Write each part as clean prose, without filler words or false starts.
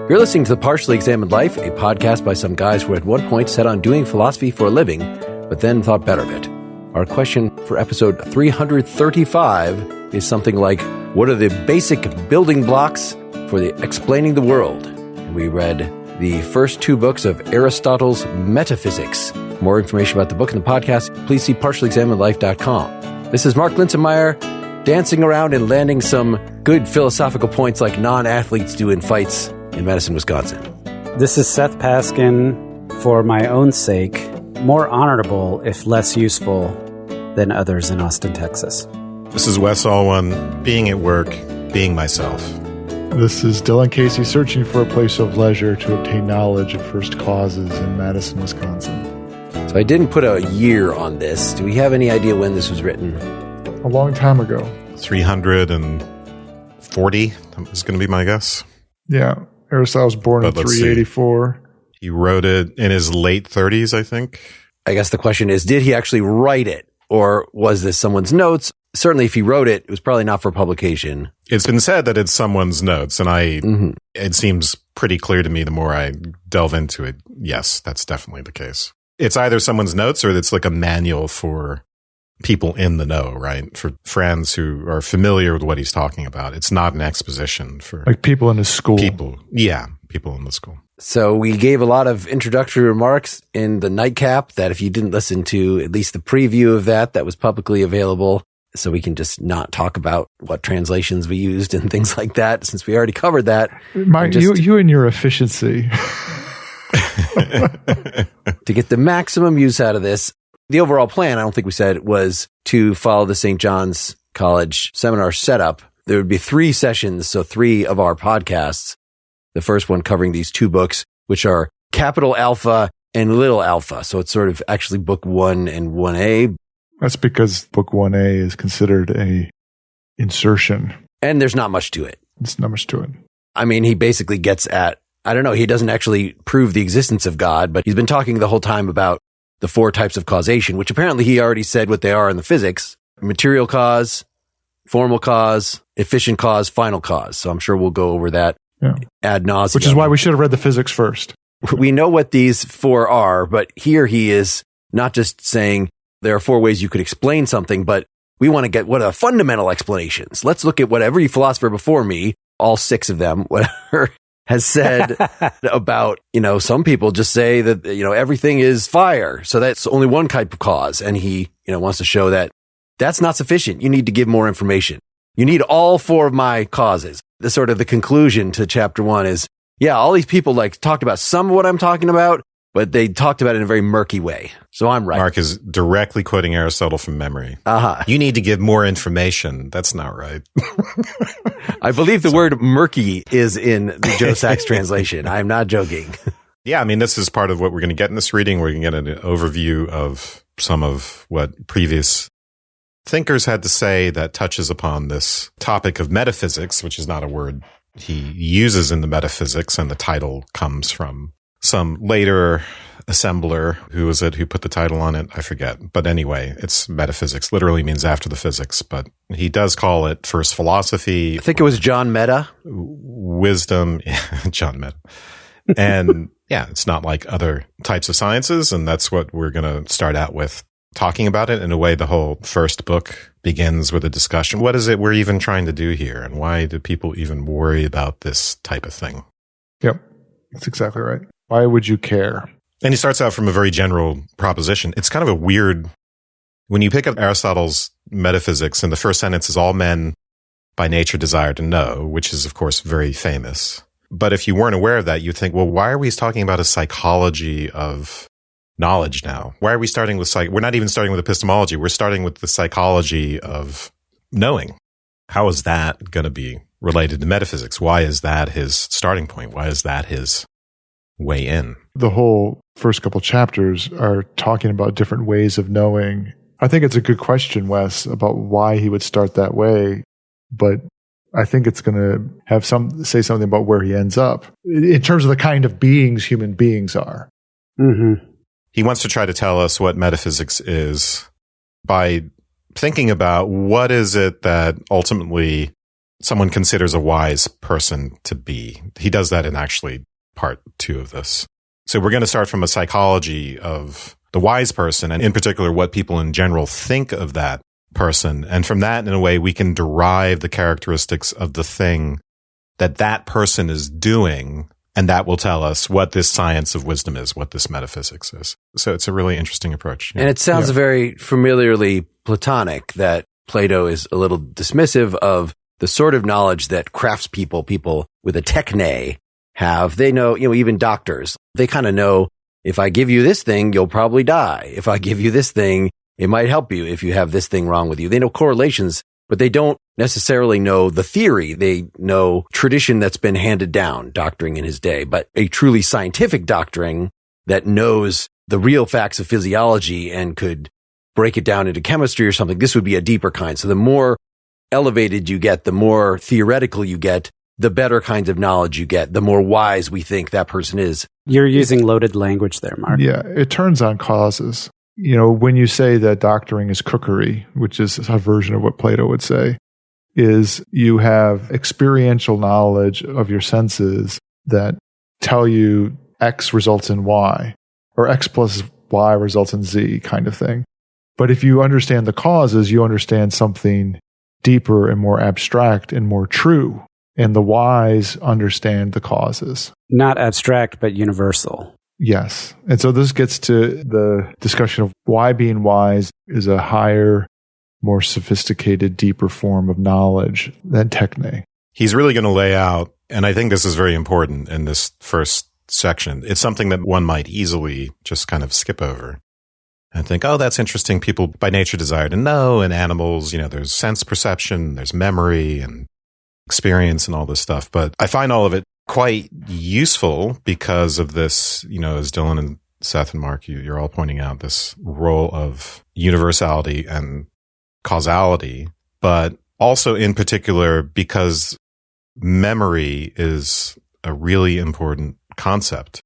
You're listening to The Partially Examined Life, a podcast by some guys who at one point set on doing philosophy for a living, but then thought better of it. Our question for episode 335 is something like, what are the basic building blocks for explaining the world? And we read the first two books of Aristotle's Metaphysics. For more information about the book and the podcast, please see partiallyexaminedlife.com. This is Mark Linsenmeyer, dancing around and landing some good philosophical points like non-athletes do in fights in Madison, Wisconsin. This is Seth Paskin, for my own sake, more honorable if less useful than others in Austin, Texas. This is Wes Alwan, being at work, being myself. This is Dylan Casey, searching for a place of leisure to obtain knowledge of first causes in Madison, Wisconsin. So I didn't put a year on this. Do we have any idea when this was written? A long time ago. 340 is going to be my guess. Yeah. Aristotle was born in 384. He wrote it in his late 30s, I think. I guess the question is, did he actually write it? Or was this someone's notes? Certainly, if he wrote it, it was probably not for publication. It's been said that it's someone's notes, and it seems pretty clear to me the more I delve into it. Yes, that's definitely the case. It's either someone's notes or it's like a manual for people in the know, right? For friends who are familiar with what he's talking about. It's not an exposition for... like people in his school. People in the school. So we gave a lot of introductory remarks in the nightcap that if you didn't listen to at least the preview of that was publicly available, so we can just not talk about what translations we used and things like that, since we already covered that. You and your efficiency. To get the maximum use out of this, the overall plan, I don't think we said, was to follow the St. John's College seminar setup. There would be 3 sessions, so 3 of our podcasts. The first one covering these 2 books, which are Capital Alpha and Little Alpha. So it's sort of actually book 1 and 1A. That's because book 1A is considered a insertion. And there's not much to it. There's not much to it. I mean, he basically gets at, I don't know, he doesn't actually prove the existence of God, but he's been talking the whole time about the 4 types of causation, which apparently he already said what they are in the physics: material cause, formal cause, efficient cause, final cause. So I'm sure we'll go over that ad nauseum. Which is why we should have read the physics first. We know what these 4 are, but here he is not just saying there are 4 ways you could explain something, but we want to get what are the fundamental explanations. Let's look at what every philosopher before me, all 6 of them, whatever, has said about, some people just say that, everything is fire. So that's only one type of cause. And he, wants to show that that's not sufficient. You need to give more information. You need all 4 of my causes. The sort of the conclusion to chapter 1 is, all these people talked about some of what I'm talking about, but they talked about it in a very murky way. So I'm right. Mark is directly quoting Aristotle from memory. You need to give more information. That's not right. I believe the word murky is in the Joe Sachs translation. I'm not joking. Yeah, I mean, this is part of what we're going to get in this reading. We're going to get an overview of some of what previous thinkers had to say that touches upon this topic of metaphysics, which is not a word he uses in the Metaphysics, and the title comes from some later assembler. Who was it who put the title on it? I forget. But anyway, it's metaphysics. Literally means after the physics, but he does call it first philosophy. I think it was John Meta. Wisdom. John Meta. And it's not like other types of sciences. And that's what we're going to start out with, talking about it. In a way, the whole first book begins with a discussion. What is it we're even trying to do here? And why do people even worry about this type of thing? Yep. That's exactly right. Why would you care? And he starts out from a very general proposition. It's kind of a weird, when you pick up Aristotle's Metaphysics, and the first sentence is all men by nature desire to know, which is, of course, very famous. But if you weren't aware of that, you'd think, well, why are we talking about a psychology of knowledge now? Why are we starting with we're not even starting with epistemology. We're starting with the psychology of knowing. How is that going to be related to metaphysics? Why is that his starting point? Why is that his way in? The whole first couple chapters are talking about different ways of knowing. I think it's a good question, Wes, about why he would start that way, but I think it's going to have say something about where he ends up in terms of the kind of beings human beings are. Mm-hmm. He wants to try to tell us what metaphysics is by thinking about what is it that ultimately someone considers a wise person to be. He does that in actually part 2 of this. So we're going to start from a psychology of the wise person, and in particular, what people in general think of that person. And from that, in a way, we can derive the characteristics of the thing that that person is doing, and that will tell us what this science of wisdom is, what this metaphysics is. So it's a really interesting approach. And it sounds very familiarly Platonic, that Plato is a little dismissive of the sort of knowledge that craftspeople, people with a techne, have. They know, even doctors, they kind of know, if I give you this thing, you'll probably die. If I give you this thing, it might help you if you have this thing wrong with you. They know correlations, but they don't necessarily know the theory. They know tradition that's been handed down, doctoring in his day. But a truly scientific doctoring that knows the real facts of physiology and could break it down into chemistry or something, this would be a deeper kind. So the more elevated you get, the more theoretical you get, the better kinds of knowledge you get, the more wise we think that person is. You're using loaded language there, Mark. Yeah, it turns on causes. When you say that doctoring is cookery, which is a version of what Plato would say, is you have experiential knowledge of your senses that tell you X results in Y, or X plus Y results in Z kind of thing. But if you understand the causes, you understand something deeper and more abstract and more true. And the wise understand the causes. Not abstract, but universal. Yes. And so this gets to the discussion of why being wise is a higher, more sophisticated, deeper form of knowledge than techne. He's really going to lay out, and I think this is very important in this first section. It's something that one might easily just kind of skip over and think, oh, that's interesting. People by nature desire to know, and animals, there's sense perception, there's memory and experience and all this stuff. But I find all of it quite useful because of this, as Dylan and Seth and Mark, you're all pointing out, this role of universality and causality, but also in particular because memory is a really important concept,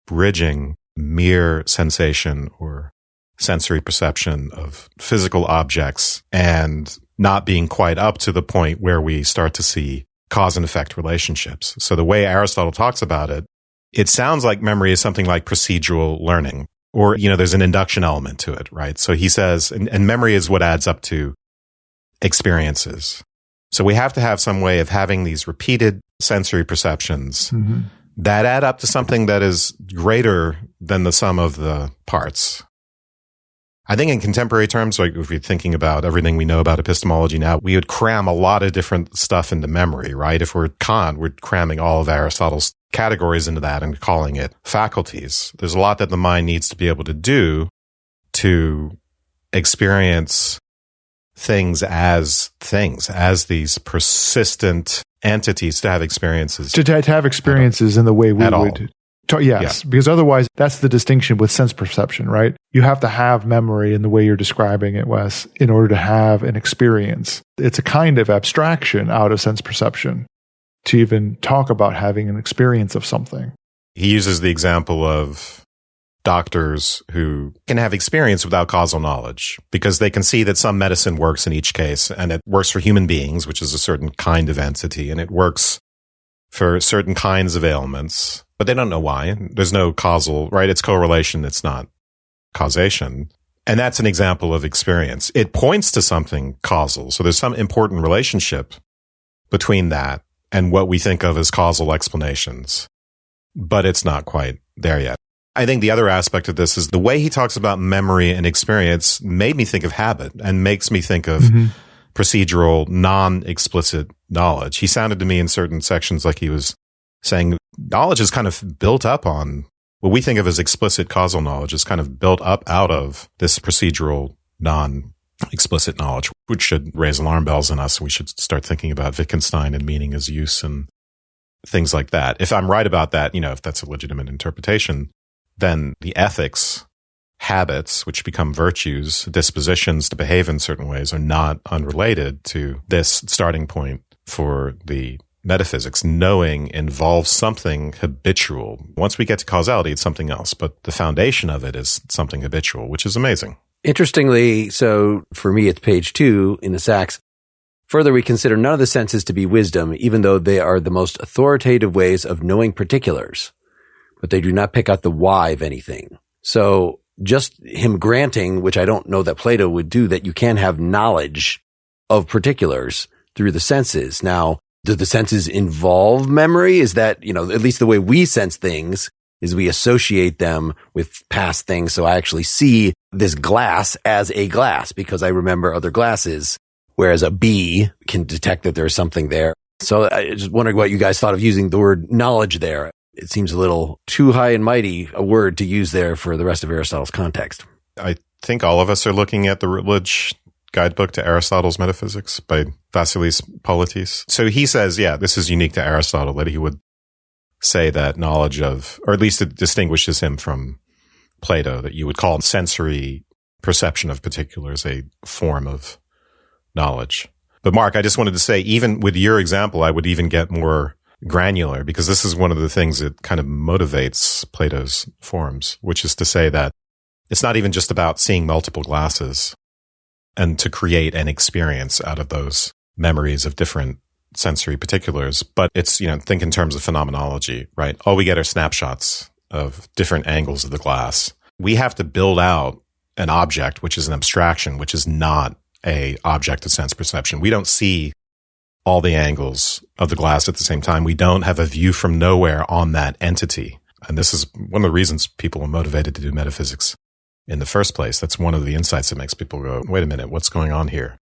bridging mere sensation or sensory perception of physical objects and not being quite up to the point where we start to see cause and effect relationships. So the way Aristotle talks about it, it sounds like memory is something like procedural learning, or, there's an induction element to it, right? So he says, and memory is what adds up to experiences. So we have to have some way of having these repeated sensory perceptions that add up to something that is greater than the sum of the parts. I think in contemporary terms, like if we're thinking about everything we know about epistemology now, we would cram a lot of different stuff into memory, right? If we're Kant, we're cramming all of Aristotle's categories into that and calling it faculties. There's a lot that the mind needs to be able to do to experience things, as these persistent entities, to have experiences. To have experiences in the way we would. Yes, because otherwise that's the distinction with sense perception, right? You have to have memory in the way you're describing it, Wes, in order to have an experience. It's a kind of abstraction out of sense perception to even talk about having an experience of something. He uses the example of doctors who can have experience without causal knowledge because they can see that some medicine works in each case, and it works for human beings, which is a certain kind of entity, and it works for certain kinds of ailments, but they don't know why. There's no causal, right? It's correlation. It's not causation. And that's an example of experience. It points to something causal. So there's some important relationship between that and what we think of as causal explanations, but it's not quite there yet. I think the other aspect of this is the way he talks about memory and experience made me think of habit and makes me think of procedural, non-explicit knowledge. He sounded to me in certain sections like he was saying knowledge is kind of built up on what we think of as explicit causal knowledge is kind of built up out of this procedural, non-explicit knowledge, which should raise alarm bells in us. We should start thinking about Wittgenstein and meaning as use and things like that. If I'm right about that, if that's a legitimate interpretation, then the ethics, habits, which become virtues, dispositions to behave in certain ways, are not unrelated to this starting point for the metaphysics. Knowing involves something habitual. Once we get to causality, it's something else, but the foundation of it is something habitual, which is amazing. Interestingly, so for me, it's page 2 in the Sachs. Further, we consider none of the senses to be wisdom, even though they are the most authoritative ways of knowing particulars, but they do not pick out the why of anything. So just him granting, which I don't know that Plato would do, that you can have knowledge of particulars through the senses. Now, do the senses involve memory? Is that, at least the way we sense things is we associate them with past things. So I actually see this glass as a glass because I remember other glasses, whereas a bee can detect that there's something there. So I just wondering what you guys thought of using the word knowledge there. It seems a little too high and mighty a word to use there for the rest of Aristotle's context. I think all of us are looking at the Routledge guidebook to Aristotle's Metaphysics by Vasilis Politis. So he says, this is unique to Aristotle, that he would say that knowledge of, or at least it distinguishes him from Plato, that you would call sensory perception of particulars a form of knowledge. But Mark, I just wanted to say, even with your example, I would even get more granular, because this is one of the things that kind of motivates Plato's forms, which is to say that it's not even just about seeing multiple glasses and to create an experience out of those memories of different sensory particulars, but it's, think in terms of phenomenology, right? All we get are snapshots of different angles of the glass. We have to build out an object, which is an abstraction, which is not a object of sense perception. We don't see all the angles of the glass at the same time. We don't have a view from nowhere on that entity. And this is one of the reasons people are motivated to do metaphysics in the first place. That's one of the insights that makes people go, wait a minute, what's going on here?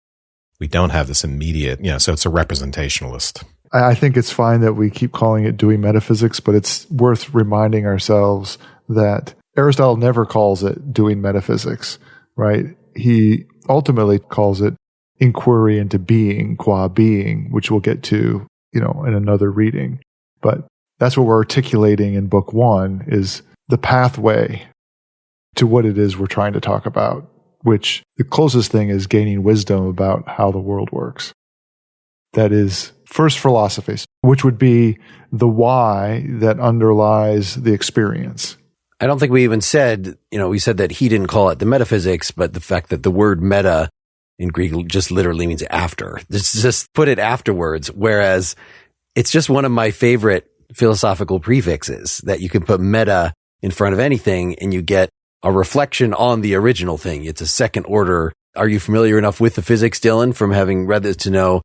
We don't have this immediate, so it's a representationalist. I think it's fine that we keep calling it doing metaphysics, but it's worth reminding ourselves that Aristotle never calls it doing metaphysics, right? He ultimately calls it inquiry into being, qua being, which we'll get to, in another reading. But that's what we're articulating in book 1 is the pathway to what it is we're trying to talk about, which the closest thing is gaining wisdom about how the world works. That is first philosophies, which would be the why that underlies the experience. I don't think we even said, we said that he didn't call it the metaphysics, but the fact that the word meta in Greek just literally means after. Just put it afterwards, whereas it's just one of my favorite philosophical prefixes that you can put meta in front of anything and you get a reflection on the original thing. It's a second order. Are you familiar enough with the physics, Dylan, from having read this to know,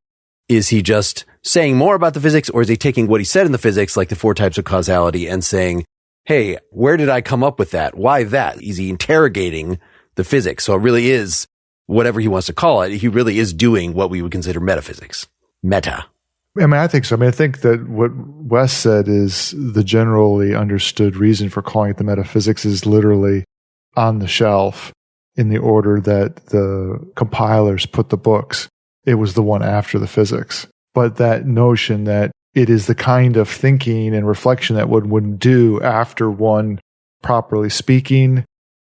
is he just saying more about the physics, or is he taking what he said in the physics, like the 4 types of causality, and saying, hey, where did I come up with that? Why that? Is he interrogating the physics? So it really is whatever he wants to call it. He really is doing what we would consider metaphysics. Meta. I think so. I think that what Wes said is the generally understood reason for calling it the metaphysics is literally on the shelf in the order that the compilers put the books. It was the one after the physics. But that notion that it is the kind of thinking and reflection that one would do after one, properly speaking,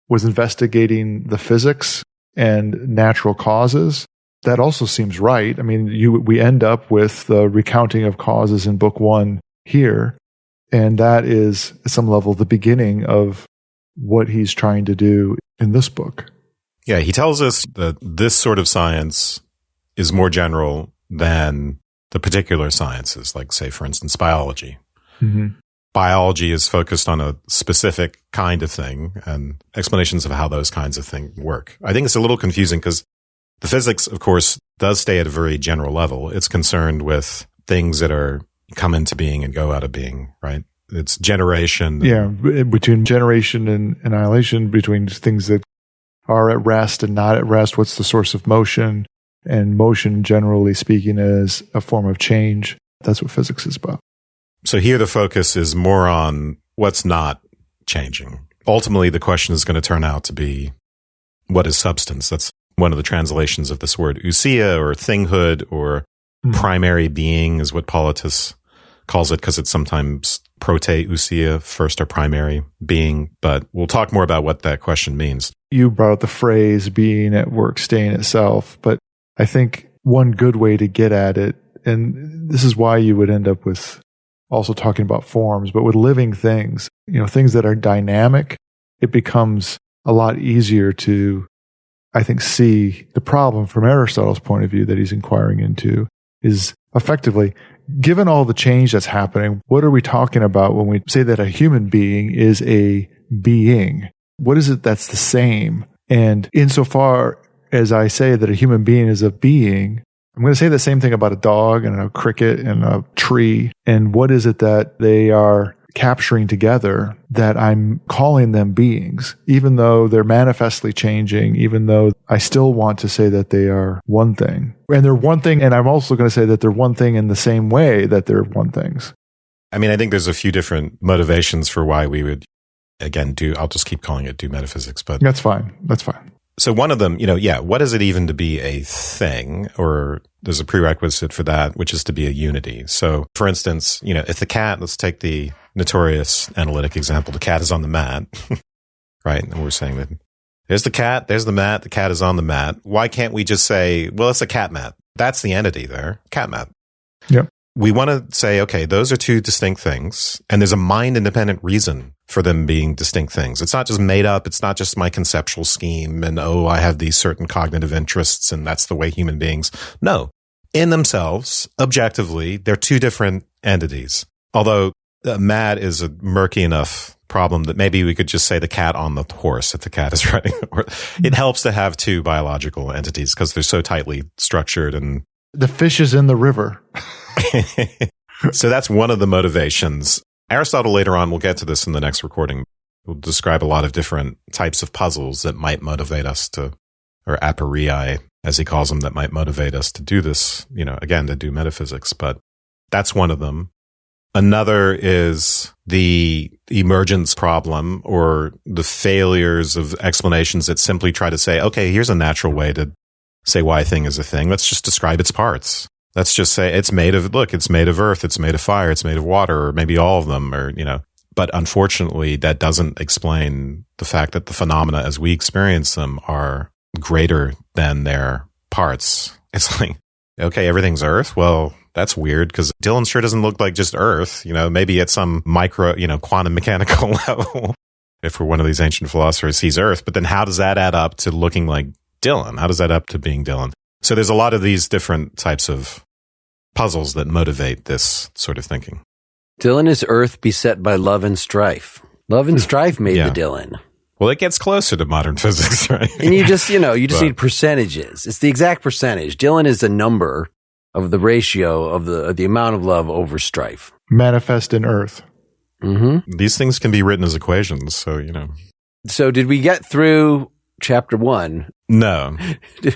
was investigating the physics and natural causes, that also seems right. We end up with the recounting of causes in book 1 here, and that is, at some level, the beginning of what he's trying to do in this book. Yeah, he tells us that this sort of science is more general than the particular sciences, like, say, for instance, biology. Mm-hmm. Biology is focused on a specific kind of thing and explanations of how those kinds of things work. I think it's a little confusing because the physics, of course, does stay at a very general level. It's concerned with things that are come into being and go out of being, right? It's generation. Yeah, between generation and annihilation, between things that are at rest and not at rest. What's the source of motion? And motion, generally speaking, is a form of change. That's what physics is about. So here the focus is more on what's not changing. Ultimately, the question is going to turn out to be, what is substance? That's one of the translations of this word, ousia, or thinghood, or primary being is what Politis calls it, because it's sometimes prote ousia, first or primary being. But we'll talk more about what that question means. You brought up the phrase being at work, staying itself, but I think one good way to get at it, and this is why you would end up with also talking about forms, but with living things, things that are dynamic, it becomes a lot easier to I think, see the problem from Aristotle's point of view that he's inquiring into is effectively, given all the change that's happening, what are we talking about when we say that a human being is a being? What is it that's the same? And insofar as I say that a human being is a being, I'm going to say the same thing about a dog and a cricket and a tree. And what is it that they are capturing together that I'm calling them beings, even though they're manifestly changing, even though I still want to say that they are one thing. And they're one thing, and I'm also going to say that they're one thing in the same way that they're one things. I mean, I think there's a few different motivations for why we would, again, I'll just keep calling it do metaphysics, but That's fine. So one of them, what is it even to be a thing? Or there's a prerequisite for that, which is to be a unity. So for instance, if the cat, let's take the notorious analytic example, the cat is on the mat, right? And we're saying that there's the cat, there's the mat, the cat is on the mat. Why can't we just say, well, it's a cat mat? That's the entity there, cat mat. Yep. We want to say, okay, those are two distinct things, and there's a mind-independent reason for them being distinct things. It's not just made up. It's not just my conceptual scheme and, I have these certain cognitive interests and that's the way human beings. No. In themselves, objectively, they're two different entities. Although mat is a murky enough problem that maybe we could just say the cat on the horse if the cat is riding. It helps to have two biological entities because they're so tightly structured. And the fish is in the river. So that's one of the motivations. Aristotle later on, we'll get to this in the next recording, will describe a lot of different types of puzzles that might motivate us to, or aporii, as he calls them, that might motivate us to do this, again, to do metaphysics. But that's one of them. Another is the emergence problem or the failures of explanations that simply try to say, okay, here's a natural way to say why a thing is a thing. Let's just describe its parts. Let's just say it's made of earth, it's made of fire, it's made of water, or maybe all of them, But unfortunately, that doesn't explain the fact that the phenomena as we experience them are greater than their parts. It's like, okay, everything's earth. Well, that's weird because Dylan sure doesn't look like just earth, maybe at some micro, quantum mechanical level. If we're one of these ancient philosophers, he's earth. But then how does that add up to looking like Dylan? How does that add up to being Dylan? So there's a lot of these different types of puzzles that motivate this sort of thinking. Dylan is earth beset by love and strife. Love and strife made the Dylan. Well, it gets closer to modern physics, right? And you just need percentages. It's the exact percentage. Dylan is a number of the ratio of the amount of love over strife. Manifest in earth. Mm-hmm. These things can be written as equations, so, So did we get through chapter 1? No.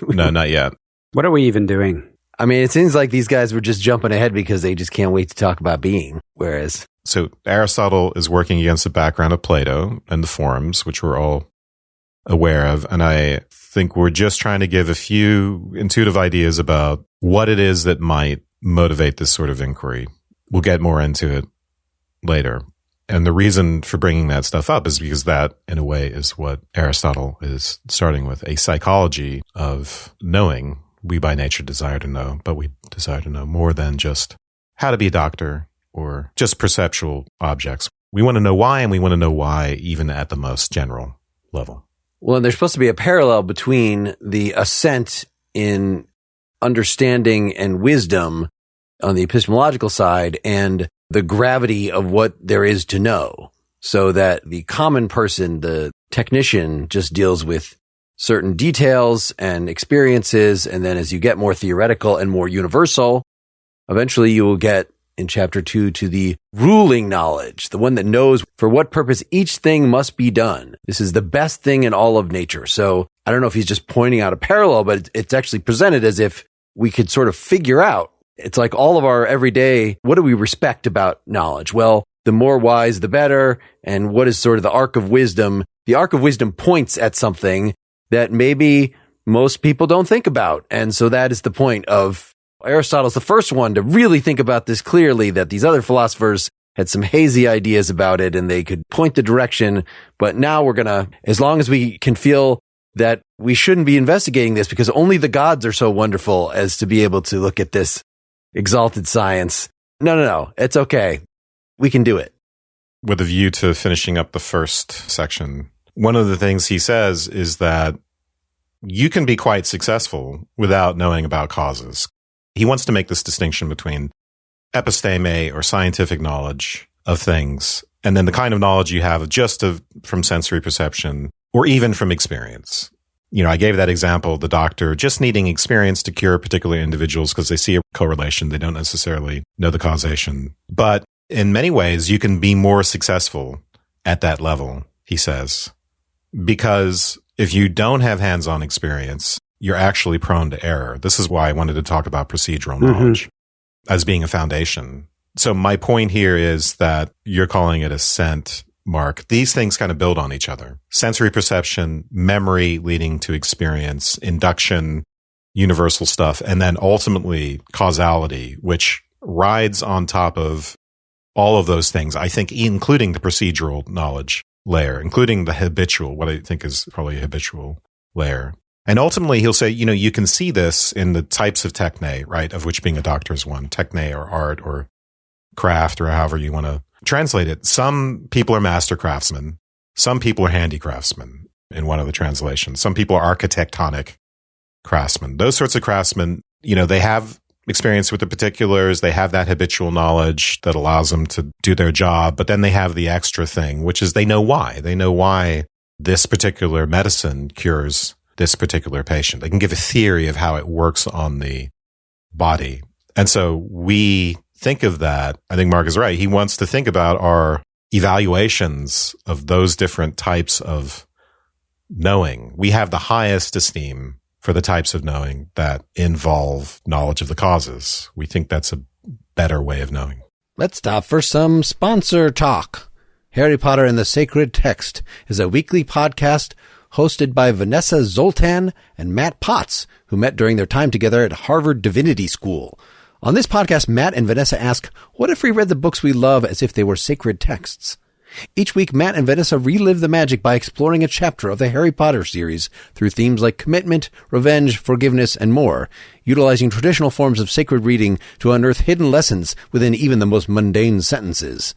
No, not yet. What are we even doing? I mean, it seems like these guys were just jumping ahead because they just can't wait to talk about being. Whereas, so Aristotle is working against the background of Plato and the forms, which we're all aware of. And I think we're just trying to give a few intuitive ideas about what it is that might motivate this sort of inquiry. We'll get more into it later. And the reason for bringing that stuff up is because that, in a way, is what Aristotle is starting with, a psychology of knowing. We by nature desire to know, but we desire to know more than just how to be a doctor or just perceptual objects. We want to know why, and we want to know why even at the most general level. Well, and there's supposed to be a parallel between the ascent in understanding and wisdom on the epistemological side and the gravity of what there is to know, so that the common person, the technician, just deals with certain details and experiences. And then as you get more theoretical and more universal, eventually you will get in chapter 2 to the ruling knowledge, the one that knows for what purpose each thing must be done. This is the best thing in all of nature. So I don't know if he's just pointing out a parallel, but it's actually presented as if we could sort of figure out. It's like all of our everyday, what do we respect about knowledge? Well, the more wise, the better. And what is sort of the arc of wisdom? The arc of wisdom points at something that maybe most people don't think about. And so that is the point of Aristotle's the first one to really think about this clearly, that these other philosophers had some hazy ideas about it and they could point the direction. But now we're going to, as long as we can feel that we shouldn't be investigating this because only the gods are so wonderful as to be able to look at this exalted science. No. It's okay. We can do it. With a view to finishing up the first section, one of the things he says is that you can be quite successful without knowing about causes. He wants to make this distinction between episteme or scientific knowledge of things, and then the kind of knowledge you have from sensory perception or even from experience. I gave that example, the doctor just needing experience to cure particular individuals because they see a correlation. They don't necessarily know the causation. But in many ways, you can be more successful at that level, he says, because if you don't have hands-on experience, you're actually prone to error. This is why I wanted to talk about procedural knowledge as being a foundation. So my point here is that you're calling it assent, Mark. These things kind of build on each other. Sensory perception, memory leading to experience, induction, universal stuff, and then ultimately causality, which rides on top of all of those things, I think, including the procedural knowledge layer, including the habitual, what I think is probably a habitual layer. And ultimately, he'll say, you can see this in the types of techne, right, of which being a doctor is one, techne or art or craft or however you want to translate it. Some people are master craftsmen. Some people are handicraftsmen in one of the translations. Some people are architectonic craftsmen. Those sorts of craftsmen, they have experience with the particulars. They have that habitual knowledge that allows them to do their job. But then they have the extra thing, which is they know why. They know why this particular medicine cures this particular patient. They can give a theory of how it works on the body. And so we think of that. I think Mark is right. He wants to think about our evaluations of those different types of knowing. We have the highest esteem for the types of knowing that involve knowledge of the causes. We think that's a better way of knowing. Let's stop for some sponsor talk. Harry Potter and the Sacred Text is a weekly podcast hosted by Vanessa Zoltan and Matt Potts, who met during their time together at Harvard Divinity School. On this podcast, Matt and Vanessa ask, what if we read the books we love as if they were sacred texts? Each week, Matt and Vanessa relive the magic by exploring a chapter of the Harry Potter series through themes like commitment, revenge, forgiveness, and more, utilizing traditional forms of sacred reading to unearth hidden lessons within even the most mundane sentences.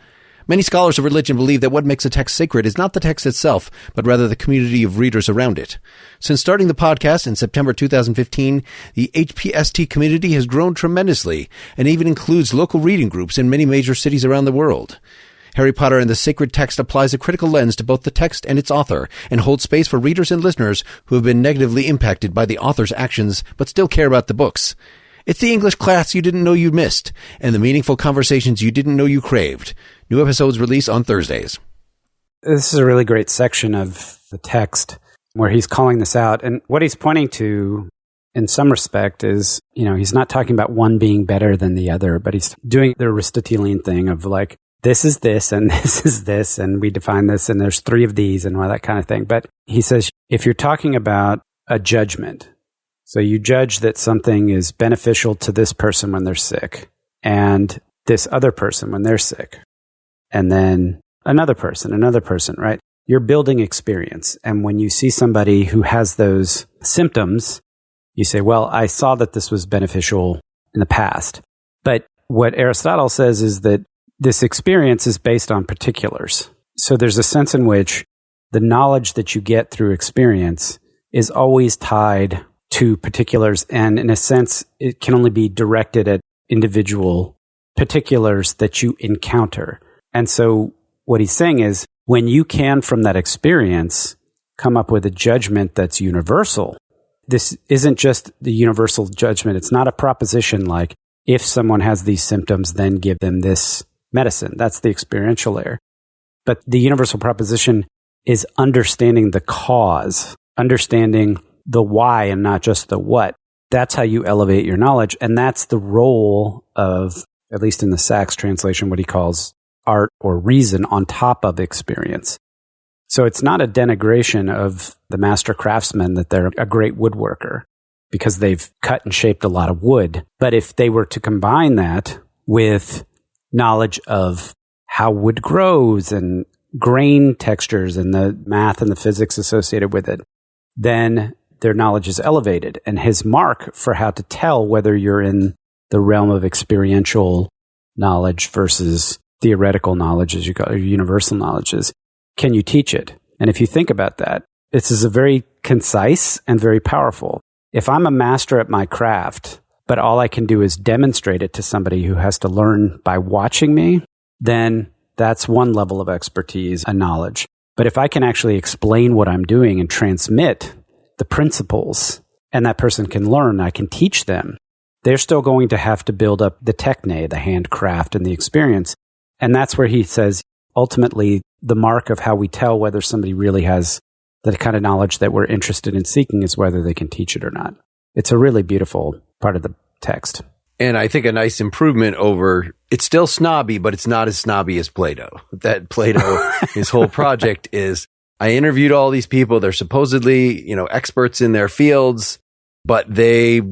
Many scholars of religion believe that what makes a text sacred is not the text itself, but rather the community of readers around it. Since starting the podcast in September 2015, the HPST community has grown tremendously and even includes local reading groups in many major cities around the world. Harry Potter and the Sacred Text applies a critical lens to both the text and its author and holds space for readers and listeners who have been negatively impacted by the author's actions but still care about the books. It's the English class you didn't know you missed and the meaningful conversations you didn't know you craved. New episodes release on Thursdays. This is a really great section of the text where he's calling this out. And what he's pointing to in some respect is, he's not talking about one being better than the other, but he's doing the Aristotelian thing of like, this is this and this is this, and we define this, and there's three of these and all that kind of thing. But he says, if you're talking about a judgment, so you judge that something is beneficial to this person when they're sick, and this other person when they're sick, and then another person, right? You're building experience. And when you see somebody who has those symptoms, you say, well, I saw that this was beneficial in the past. But what Aristotle says is that this experience is based on particulars. So there's a sense in which the knowledge that you get through experience is always tied to particulars. And in a sense, it can only be directed at individual particulars that you encounter. And so what he's saying is when you can, from that experience, come up with a judgment that's universal, this isn't just the universal judgment. It's not a proposition like, if someone has these symptoms, then give them this medicine. That's the experiential layer. But the universal proposition is understanding the cause, understanding the why and not just the what. That's how you elevate your knowledge. And that's the role of, at least in the Sachs translation, what he calls art or reason on top of experience. So it's not a denigration of the master craftsman that they're a great woodworker because they've cut and shaped a lot of wood. But if they were to combine that with knowledge of how wood grows and grain textures and the math and the physics associated with it, then their knowledge is elevated. And his mark for how to tell whether you're in the realm of experiential knowledge versus theoretical knowledge, as you call it, or universal knowledge, is, can you teach it? And if you think about that, This is a very concise and very powerful. If I'm a master at my craft, but all I can do is demonstrate it to somebody who has to learn by watching me, then that's one level of expertise and knowledge. But if I can actually explain what I'm doing and transmit the principles, and that person can learn, I can teach them, they're still going to have to build up the techne, the handcraft, and the experience. And that's where he says, ultimately, the mark of how we tell whether somebody really has the kind of knowledge that we're interested in seeking is whether they can teach it or not. It's a really beautiful part of the text. And I think a nice improvement over, it's still snobby, but it's not as snobby as Plato. That Plato, his whole project is, I interviewed all these people. They're supposedly, experts in their fields, but they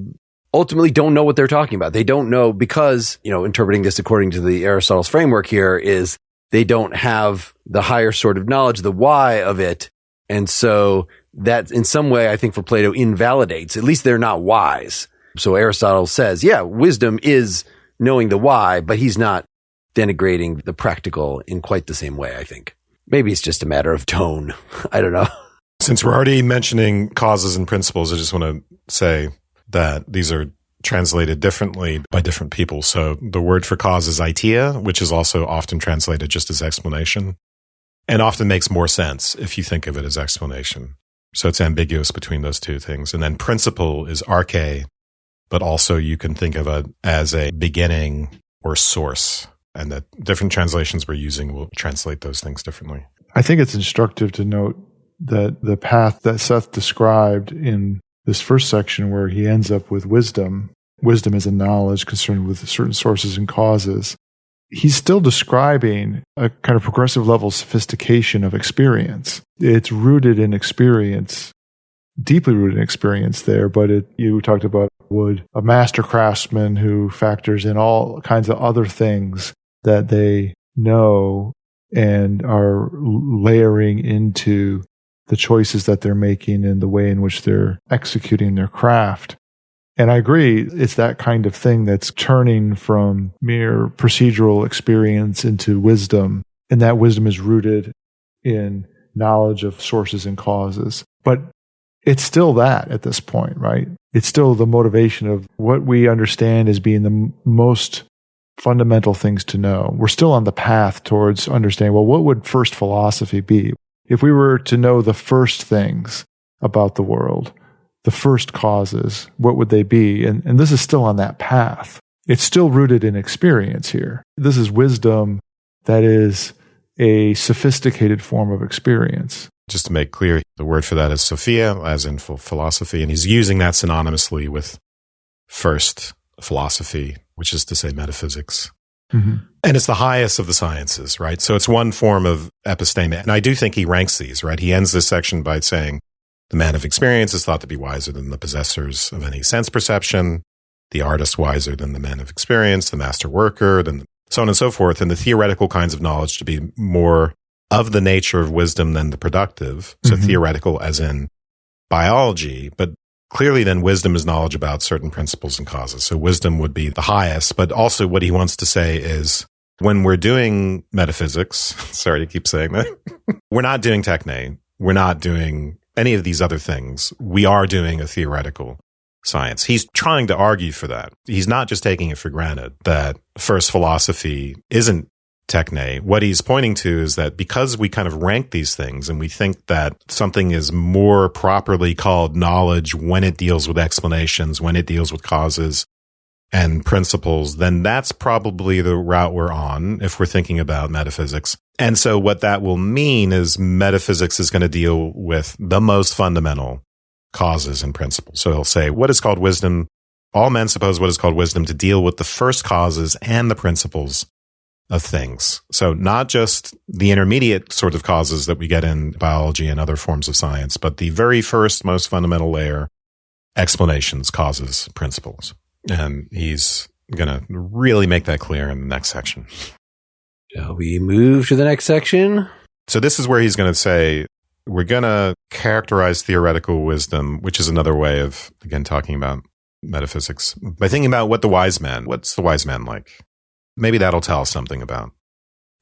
ultimately don't know what they're talking about. They don't know because, interpreting this according to the Aristotle's framework here is they don't have the higher sort of knowledge, the why of it. And so that in some way, I think for Plato invalidates, at least they're not wise. So Aristotle says, yeah, wisdom is knowing the why, but he's not denigrating the practical in quite the same way, I think. Maybe it's just a matter of tone. I don't know. Since we're already mentioning causes and principles, I just want to say that these are translated differently by different people. So the word for cause is aitia, which is also often translated just as explanation, and often makes more sense if you think of it as explanation. So it's ambiguous between those two things. And then principle is arche, but also you can think of it as a beginning or source. And that different translations we're using will translate those things differently. I think it's instructive to note that the path that Seth described in this first section where he ends up with wisdom is a knowledge concerned with certain sources and causes. He's still describing a kind of progressive level of sophistication of experience. It's rooted in experience, deeply rooted in experience there, but you talked about would a master craftsman who factors in all kinds of other things that they know and are layering into the choices that they're making and the way in which they're executing their craft. And I agree, it's that kind of thing that's turning from mere procedural experience into wisdom, and that wisdom is rooted in knowledge of sources and causes. But it's still that at this point, right? It's still the motivation of what we understand as being the most fundamental things to know. We're still on the path towards understanding, well, what would first philosophy be? If we were to know the first things about the world, the first causes, what would they be? And this is still on that path. It's still rooted in experience here. This is wisdom that is a sophisticated form of experience. Just to make clear, the word for that is Sophia, as in philosophy, and he's using that synonymously with first philosophy, which is to say metaphysics. Mm-hmm. And it's the highest of the sciences, right? So it's one form of episteme. And I do think he ranks these, right? He ends this section by saying, the man of experience is thought to be wiser than the possessors of any sense perception, the artist wiser than the man of experience, the master worker, then so on and so forth, and the theoretical kinds of knowledge to be more of the nature of wisdom than the productive. So theoretical as in biology, but clearly then wisdom is knowledge about certain principles and causes. So wisdom would be the highest, but also what he wants to say is when we're doing metaphysics, sorry to keep saying that, we're not doing techne, we're not doing any of these other things. We are doing a theoretical science. He's trying to argue for that. He's not just taking it for granted that first philosophy isn't techne. What he's pointing to is that because we kind of rank these things and we think that something is more properly called knowledge when it deals with explanations, when it deals with causes and principles, then that's probably the route we're on if we're thinking about metaphysics. And so what that will mean is metaphysics is going to deal with the most fundamental causes and principles. So he'll say, what is called wisdom? All men suppose what is called wisdom to deal with the first causes and the principles of things. So not just the intermediate sort of causes that we get in biology and other forms of science, but the very first, most fundamental layer, explanations, causes, principles. And he's going to really make that clear in the next section. Shall we move to the next section? So this is where he's going to say, we're going to characterize theoretical wisdom, which is another way of, again, talking about metaphysics, by thinking about what's the wise man like? Maybe that'll tell us something about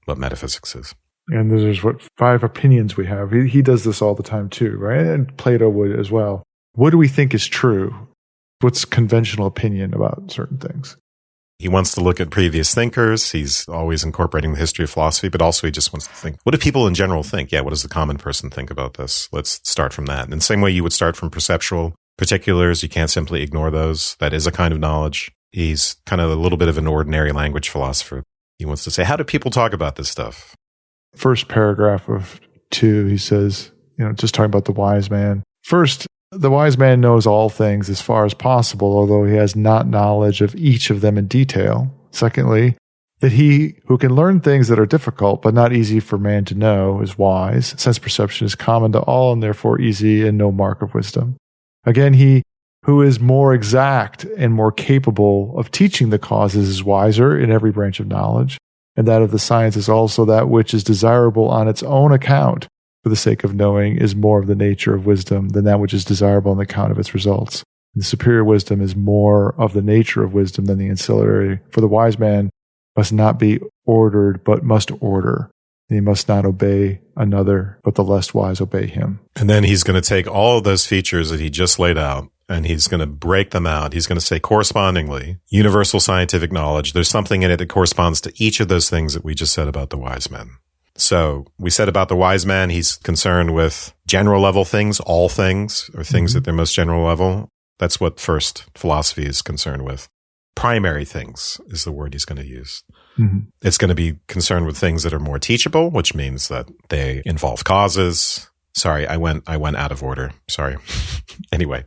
what metaphysics is. And there's 5 opinions we have. He does this all the time too, right? And Plato would as well. What do we think is true? What's conventional opinion about certain things? He wants to look at previous thinkers. He's always incorporating the history of philosophy, but also he just wants to think, what do people in general think? Yeah, what does the common person think about this? Let's start from that. In the same way you would start from perceptual particulars, you can't simply ignore those. That is a kind of knowledge. He's kind of a little bit of an ordinary language philosopher. He wants to say, how do people talk about this stuff? First paragraph of 2, he says, just talking about the wise man. First, the wise man knows all things as far as possible, although he has not knowledge of each of them in detail. Secondly, that he who can learn things that are difficult but not easy for man to know is wise. Sense perception is common to all and therefore easy and no mark of wisdom. Again, he who is more exact and more capable of teaching the causes is wiser in every branch of knowledge, and that of the science is also that which is desirable on its own account for the sake of knowing is more of the nature of wisdom than that which is desirable on the account of its results. The superior wisdom is more of the nature of wisdom than the ancillary, for the wise man must not be ordered, but must order. And he must not obey another, but the less wise obey him. And then he's going to take all of those features that he just laid out, and he's going to break them out. He's going to say correspondingly, universal scientific knowledge, there's something in it that corresponds to each of those things that we just said about the wise men. So we said about the wise man, he's concerned with general level things, all things, or things at their most general level. That's what first philosophy is concerned with. Primary things is the word he's going to use. It's going to be concerned with things that are more teachable, which means that they involve causes. Sorry, I went out of order. Sorry. Anyway,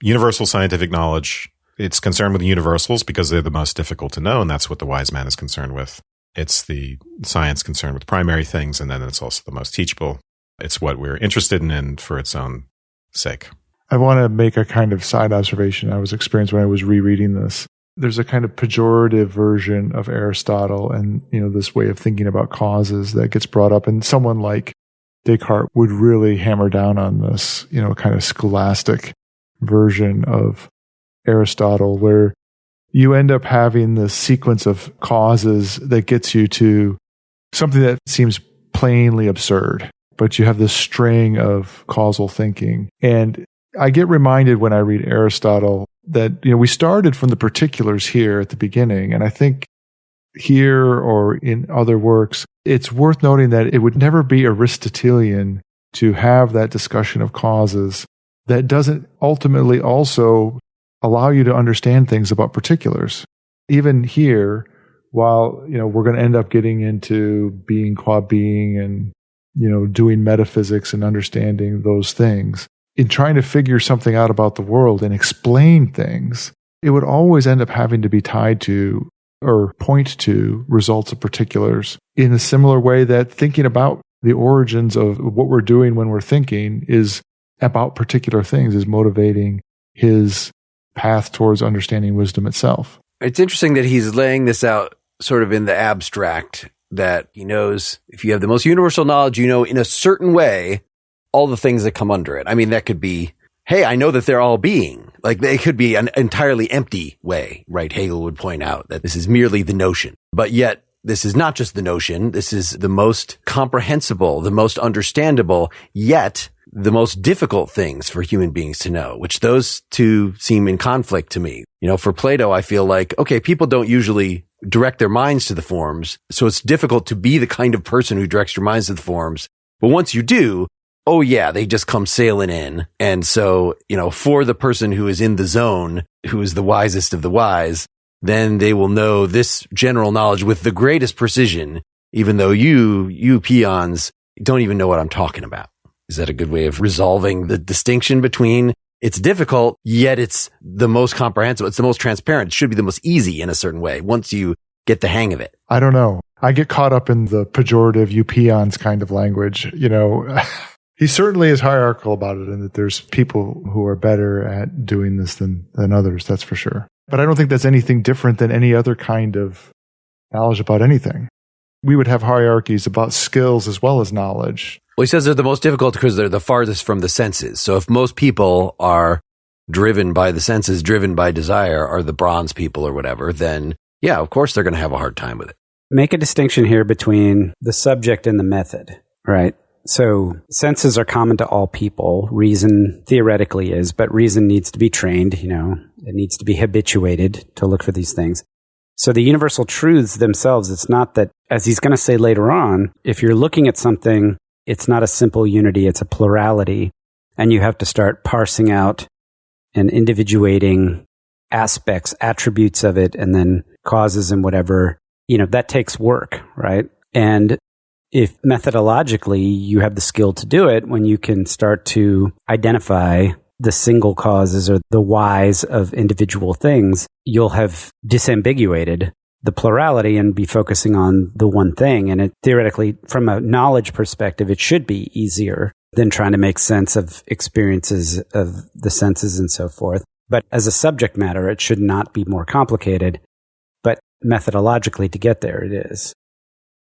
universal scientific knowledge, it's concerned with universals because they're the most difficult to know, and that's what the wise man is concerned with. It's the science concerned with primary things, and then it's also the most teachable. It's what we're interested in for its own sake. I want to make a kind of side observation I was experienced when I was rereading this. There's a kind of pejorative version of Aristotle and, this way of thinking about causes that gets brought up. And someone like Descartes would really hammer down on this, kind of scholastic version of Aristotle where you end up having this sequence of causes that gets you to something that seems plainly absurd, but you have this string of causal thinking. And I get reminded when I read Aristotle that, we started from the particulars here at the beginning. And I think here or in other works, it's worth noting that it would never be Aristotelian to have that discussion of causes that doesn't ultimately also allow you to understand things about particulars. Even here, while, we're going to end up getting into being qua being and, doing metaphysics and understanding those things, in trying to figure something out about the world and explain things, it would always end up having to be tied to or point to results of particulars in a similar way that thinking about the origins of what we're doing when we're thinking is about particular things, is motivating his path towards understanding wisdom itself. It's interesting that he's laying this out sort of in the abstract, that he knows if you have the most universal knowledge, in a certain way, all the things that come under it. I mean, that could be, hey, I know that they're all being. Like, they could be an entirely empty way, right? Hegel would point out that this is merely the notion. But yet, this is not just the notion. This is the most comprehensible, the most understandable, yet the most difficult things for human beings to know, which those two seem in conflict to me. For Plato, I feel like, okay, people don't usually direct their minds to the forms, so it's difficult to be the kind of person who directs your minds to the forms. But once you do, oh yeah, they just come sailing in. And so, for the person who is in the zone, who is the wisest of the wise, then they will know this general knowledge with the greatest precision, even though you peons don't even know what I'm talking about. Is that a good way of resolving the distinction between it's difficult, yet it's the most comprehensible, it's the most transparent, it should be the most easy in a certain way once you get the hang of it? I don't know. I get caught up in the pejorative, you peons kind of language, He certainly is hierarchical about it, and that there's people who are better at doing this than others, that's for sure. But I don't think that's anything different than any other kind of knowledge about anything. We would have hierarchies about skills as well as knowledge. Well, he says they're the most difficult because they're the farthest from the senses. So if most people are driven by the senses, driven by desire, are the bronze people or whatever, then yeah, of course they're going to have a hard time with it. make a distinction here between the subject and the method, right? So senses are common to all people. Reason theoretically is, but reason needs to be trained, it needs to be habituated to look for these things. So the universal truths themselves, it's not that, as he's going to say later on, if you're looking at something, it's not a simple unity, it's a plurality. And you have to start parsing out and individuating aspects, attributes of it, and then causes and whatever, that takes work, right? And if methodologically you have the skill to do it, when you can start to identify the single causes or the whys of individual things, you'll have disambiguated the plurality and be focusing on the one thing. And it theoretically, from a knowledge perspective, it should be easier than trying to make sense of experiences of the senses and so forth. But as a subject matter, it should not be more complicated. But methodologically, to get there, it is.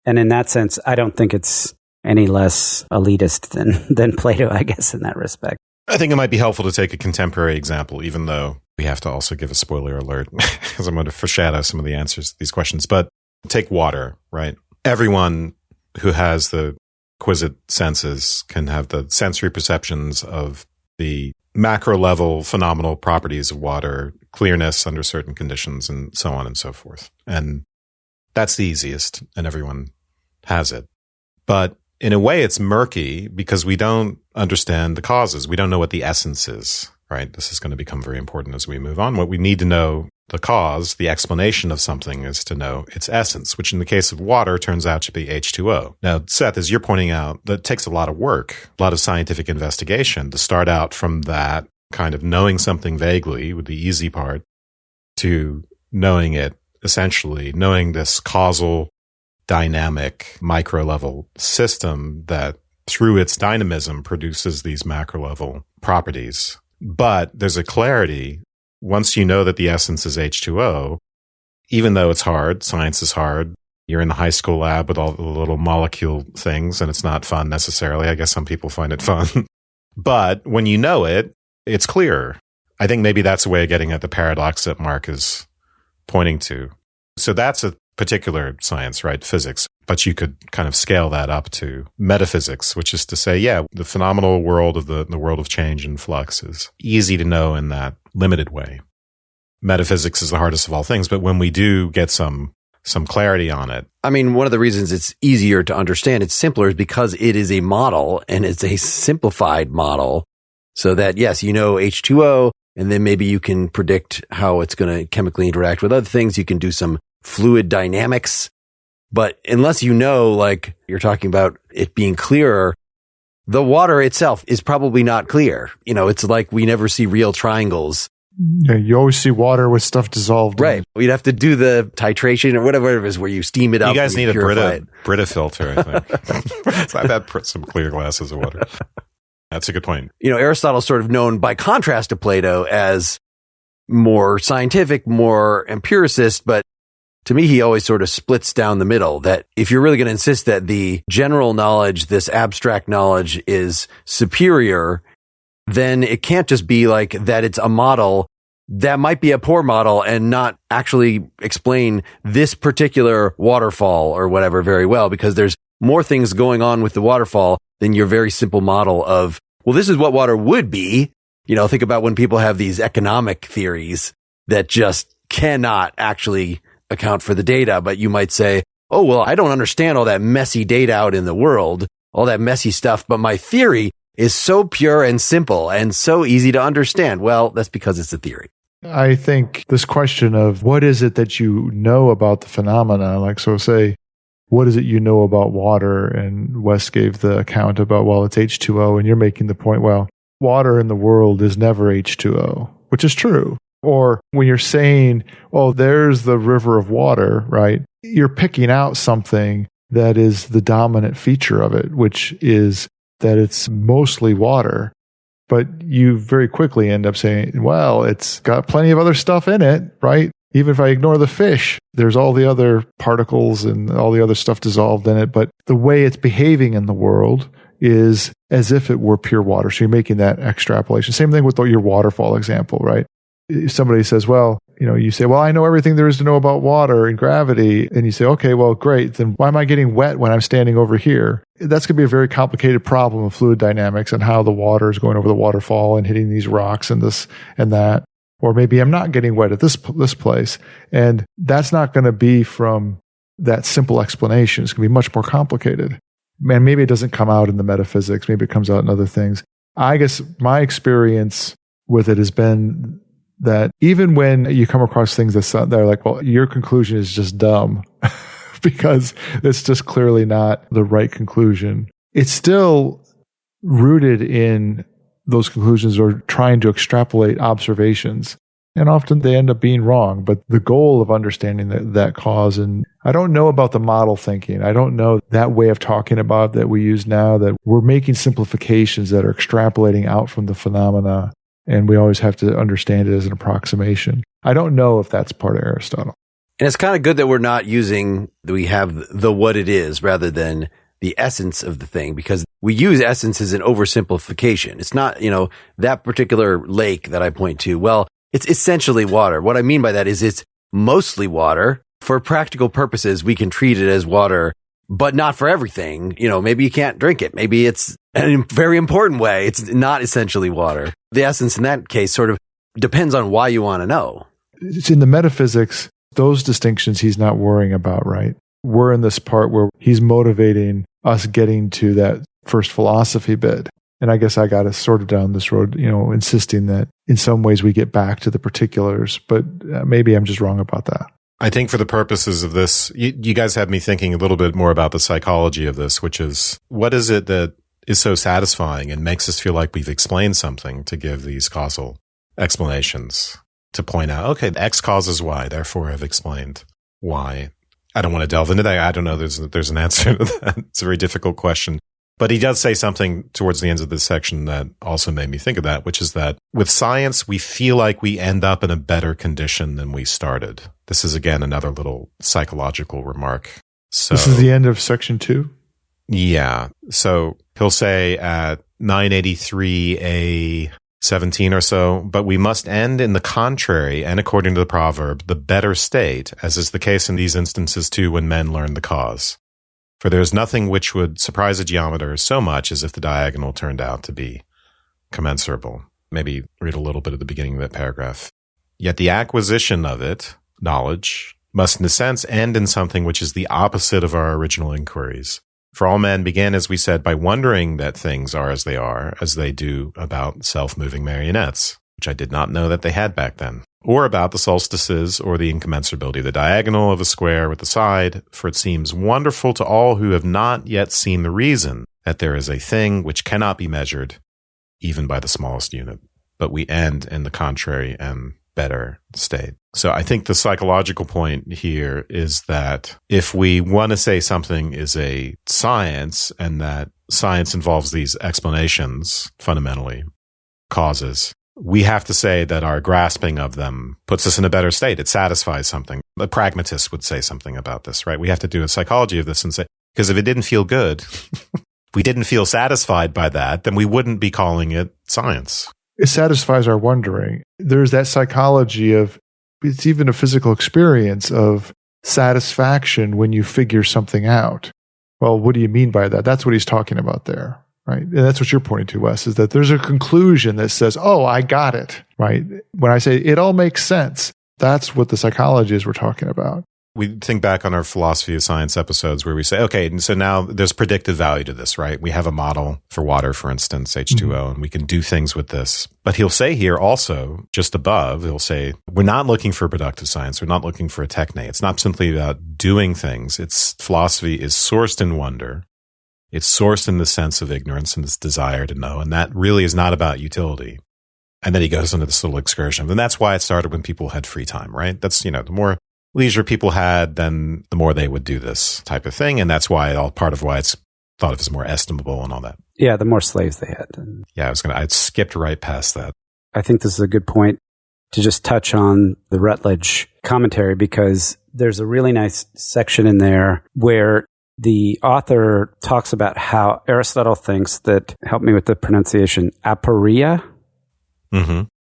And in that sense, I don't think it's any less elitist than Plato, I guess, in that respect. I think it might be helpful to take a contemporary example, even though we have to also give a spoiler alert, because I'm going to foreshadow some of the answers to these questions. But take water, right? Everyone who has the exquisite senses can have the sensory perceptions of the macro level phenomenal properties of water, clearness under certain conditions, and so on and so forth. And that's the easiest, and everyone has it. But in a way, it's murky because we don't understand the causes. We don't know what the essence is, right? This is going to become very important as we move on. What we need to know, the cause, the explanation of something, is to know its essence, which in the case of water turns out to be H2O. Now, Seth, as you're pointing out, that takes a lot of work, a lot of scientific investigation to start out from that kind of knowing something vaguely with the easy part to knowing it, essentially knowing this causal, dynamic, micro-level system that through its dynamism produces these macro-level properties. But there's a clarity. Once you know that the essence is H2O, even though it's hard, science is hard, you're in the high school lab with all the little molecule things, and it's not fun necessarily. I guess some people find it fun. But when you know it, it's clearer. I think maybe that's a way of getting at the paradox that Mark is pointing to. So that's a particular science, right? Physics. But you could kind of scale that up to metaphysics, which is to say, yeah, the phenomenal world of the world of change and flux is easy to know in that limited way. Metaphysics is the hardest of all things, but when we do get some clarity on it. I mean, one of the reasons it's easier to understand, it's simpler, is because it is a model, and it's a simplified model, so that, yes, you know H2O, and then maybe you can predict how it's going to chemically interact with other things. You can do some fluid dynamics. But unless you know, like you're talking about it being clearer, the water itself is probably not clear. It's like we never see real triangles. Yeah, you always see water with stuff dissolved. Right. We'd have to do the titration or whatever it is where you steam it up. You guys need a Brita filter, I think. I've had some clear glasses of water. That's a good point. Aristotle's sort of known by contrast to Plato as more scientific, more empiricist, but to me, he always sort of splits down the middle, that if you're really going to insist that the general knowledge, this abstract knowledge, is superior, then it can't just be like that it's a model that might be a poor model and not actually explain this particular waterfall or whatever very well, because there's more things going on with the waterfall than your very simple model of, well, this is what water would be. Think about when people have these economic theories that just cannot actually account for the data, but you might say, oh, well, I don't understand all that messy data out in the world, all that messy stuff, but my theory is so pure and simple and so easy to understand. Well, that's because it's a theory. I think this question of what is it that you know about the phenomena, like, so say, what is it you know about water? And Wes gave the account about, well, it's H2O, and you're making the point, well, water in the world is never H2O, which is true. Or when you're saying, well, there's the river of water, right? You're picking out something that is the dominant feature of it, which is that it's mostly water. But you very quickly end up saying, well, it's got plenty of other stuff in it, right? Even if I ignore the fish, there's all the other particles and all the other stuff dissolved in it. But the way it's behaving in the world is as if it were pure water. So you're making that extrapolation. Same thing with your waterfall example, right? If somebody says, well, you say, well, I know everything there is to know about water and gravity. And you say, okay, well, great. Then why am I getting wet when I'm standing over here? That's going to be a very complicated problem of fluid dynamics and how the water is going over the waterfall and hitting these rocks and this and that. Or maybe I'm not getting wet at this place. And that's not going to be from that simple explanation. It's going to be much more complicated. And maybe it doesn't come out in the metaphysics. Maybe it comes out in other things. I guess my experience with it has been that even when you come across things that are like, well, your conclusion is just dumb because it's just clearly not the right conclusion, it's still rooted in those conclusions or trying to extrapolate observations. And often they end up being wrong. But the goal of understanding that cause, and I don't know about the model thinking. I don't know that way of talking about that we use now, that we're making simplifications that are extrapolating out from the phenomena. And we always have to understand it as an approximation. I don't know if that's part of Aristotle. And it's kind of good that we're not using, we have the what it is rather than the essence of the thing, because we use essence as an oversimplification. It's not, that particular lake that I point to. Well, it's essentially water. What I mean by that is it's mostly water. For practical purposes, we can treat it as water, but not for everything. Maybe you can't drink it. Maybe it's in a very important way. It's not essentially water. The essence in that case sort of depends on why you want to know. It's in the metaphysics, those distinctions he's not worrying about, right? We're in this part where he's motivating us getting to that first philosophy bit. And I guess I got to sort of down this road, insisting that in some ways we get back to the particulars, but maybe I'm just wrong about that. I think for the purposes of this, you guys have me thinking a little bit more about the psychology of this, which is, what is it that is so satisfying and makes us feel like we've explained something to give these causal explanations, to point out, okay, X causes Y, therefore I've explained Y. I don't want to delve into that. I don't know there's an answer to that. It's a very difficult question. But he does say something towards the end of this section that also made me think of that, which is that with science, we feel like we end up in a better condition than we started. This is, again, another little psychological remark. So this is the end of section 2? Yeah. So he'll say at 983A17 or so, but we must end in the contrary, and according to the proverb, the better state, as is the case in these instances too when men learn the cause. For there is nothing which would surprise a geometer so much as if the diagonal turned out to be commensurable. Maybe read a little bit at the beginning of that paragraph. Yet the acquisition of it, knowledge, must in a sense end in something which is the opposite of our original inquiries. For all men began, as we said, by wondering that things are as they do about self-moving marionettes, which I did not know that they had back then, or about the solstices or the incommensurability of the diagonal of a square with the side, for it seems wonderful to all who have not yet seen the reason that there is a thing which cannot be measured even by the smallest unit. But we end in the contrary and better state. So I think the psychological point here is that if we want to say something is a science and that science involves these explanations, fundamentally, causes, we have to say that our grasping of them puts us in a better state. It satisfies something. The pragmatist would say something about this, right? We have to do a psychology of this and say, because if it didn't feel good, we didn't feel satisfied by that, then we wouldn't be calling it science. It satisfies our wondering. There's that psychology of, it's even a physical experience of satisfaction when you figure something out. Well, what do you mean by that? That's what he's talking about there. Right. And that's what you're pointing to, Wes, is that there's a conclusion that says, oh, I got it. Right. When I say it all makes sense, that's what the psychology is we're talking about. We think back on our philosophy of science episodes where we say, okay, and so now there's predictive value to this, right? We have a model for water, for instance, H2O, and we can do things with this. But he'll say here also, just above, he'll say, we're not looking for productive science. We're not looking for a techne. It's not simply about doing things. Its philosophy is sourced in wonder. It's sourced in the sense of ignorance and this desire to know. And that really is not about utility. And then he goes into this little excursion. And that's why it started when people had free time, right? That's, the more leisure people had, then the more they would do this type of thing. And that's why part of why it's thought of as more estimable and all that. Yeah, the more slaves they had. Yeah, I skipped right past that. I think this is a good point to just touch on the Rutledge commentary, because there's a really nice section in there where the author talks about how Aristotle thinks that, help me with the pronunciation, aporia,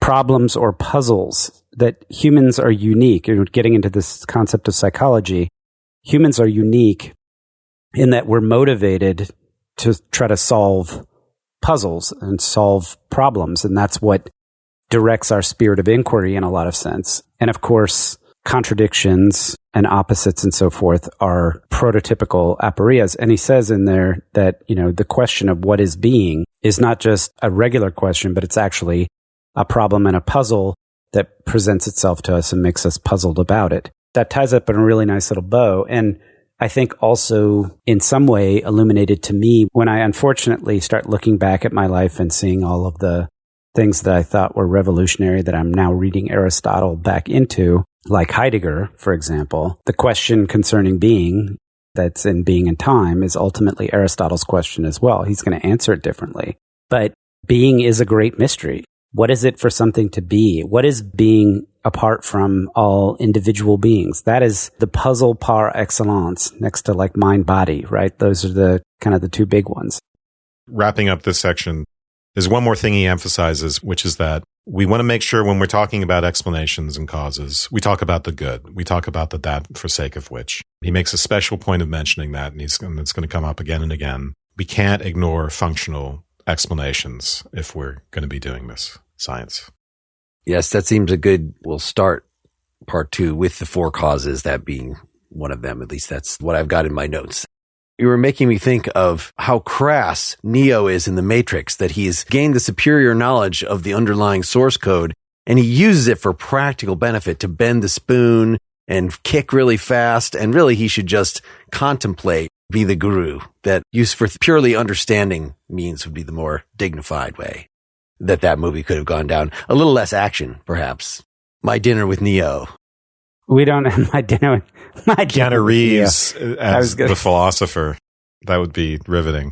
problems or puzzles that humans are unique. Getting into this concept of psychology, humans are unique in that we're motivated to try to solve puzzles and solve problems. And that's what directs our spirit of inquiry in a lot of sense. And of course, contradictions and opposites and so forth are prototypical aporias. And he says in there that, the question of what is being is not just a regular question, but it's actually a problem and a puzzle that presents itself to us and makes us puzzled about it. That ties up in a really nice little bow. And I think also in some way illuminated to me when I unfortunately start looking back at my life and seeing all of the things that I thought were revolutionary that I'm now reading Aristotle back into, like Heidegger, for example. The question concerning being that's in Being and Time is ultimately Aristotle's question as well. He's going to answer it differently. But being is a great mystery. What is it for something to be? What is being apart from all individual beings? That is the puzzle par excellence next to like mind body, right? Those are the kind of the two big ones. Wrapping up this section, there's one more thing he emphasizes, which is that we want to make sure when we're talking about explanations and causes, we talk about the good. We talk about the that for sake of which. He makes a special point of mentioning that, and it's going to come up again and again. We can't ignore functional explanations if we're going to be doing this science. Yes, that seems a good, we'll start part 2 with the 4 causes, that being one of them. At least that's what I've got in my notes. You were making me think of how crass Neo is in the Matrix, that he's gained the superior knowledge of the underlying source code, and he uses it for practical benefit to bend the spoon and kick really fast. And really, he should just contemplate, be the guru. That use for purely understanding means would be the more dignified way that movie could have gone down. A little less action, perhaps. My Dinner with Neo. We don't have my dinner. Keanu Reeves as the philosopher. That would be riveting.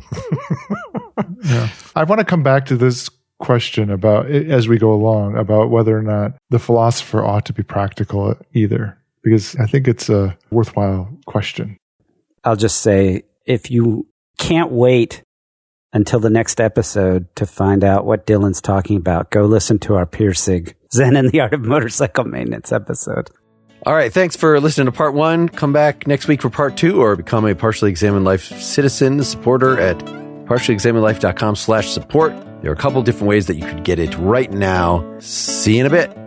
Yeah. I want to come back to this question about, as we go along, about whether or not the philosopher ought to be practical either, because I think it's a worthwhile question. I'll just say, if you can't wait until the next episode to find out what Dylan's talking about, go listen to our Pirsig Zen and the Art of Motorcycle Maintenance episode. All right. Thanks for listening to part 1. Come back next week for part 2, or become a Partially Examined Life citizen supporter at partiallyexaminedlife.com/support. There are a couple different ways that you could get it right now. See you in a bit.